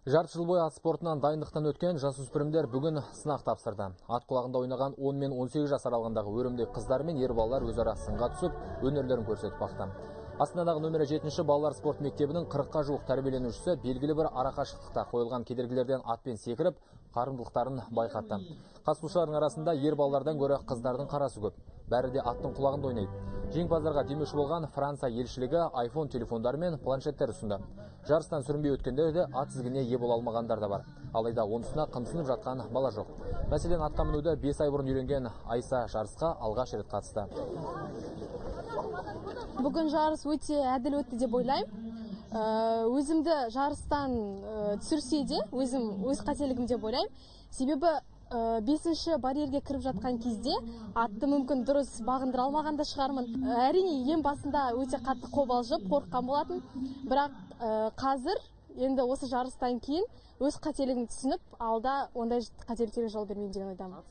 Жарты жыл бойы ат спортынан дайындықтан өткен жасөспірімдер бүгін сынақ тапсырды. Ат құлағында ойнаған 10 мен 18 жас аралығындағы өрімдей қыздар мен ер балалар өзара сынға түсіп, өнерлерін көрсетіп бақты. Астанадағы нөмірі 7-ші балалар спорт мектебінің 40-қа жуық тәрбиеленушісі белгілі бір арақашықтықта қойылған кедергілерден атпен секіріп, қарымдылықтарын байқатты. Қатысушылардың арасында ер балалардан гөрі қыздардың қарасы көп. Бәрі де аттың құлағында ойнайды. Жеңімпаздарға демеуші болған Франция елшілігі iPhone телефондары мен планшеттер ұсынды. Жарыстан сүрінбей өткендер де ат тізгініне ие бола алмағандар да бар. Алайда онысына қымсынып жатқан бала жоқ. Мәселен, атқа мінуді 5 ай бұрын үйренген Айса жарысқа алғаш рет қатысты. Бүгін жарыс өте әділ өтті деп ойлаймын. Өзімді жарыстан түсірсе де, өз қателігім деп ойлаймын. Себебі 5-ші барьерге кіріп жатқан кезде атты мүмкін дұрыс бағындыра алмаған да шығармын. Әрине, ең басында өте қатты қобалжып, қорыққан болатын. Бірақ қазір енді осы жарыстан кейін өз қателігімді түсініп, алда ондай қателіктерге жол бермеймін деген ойдамын.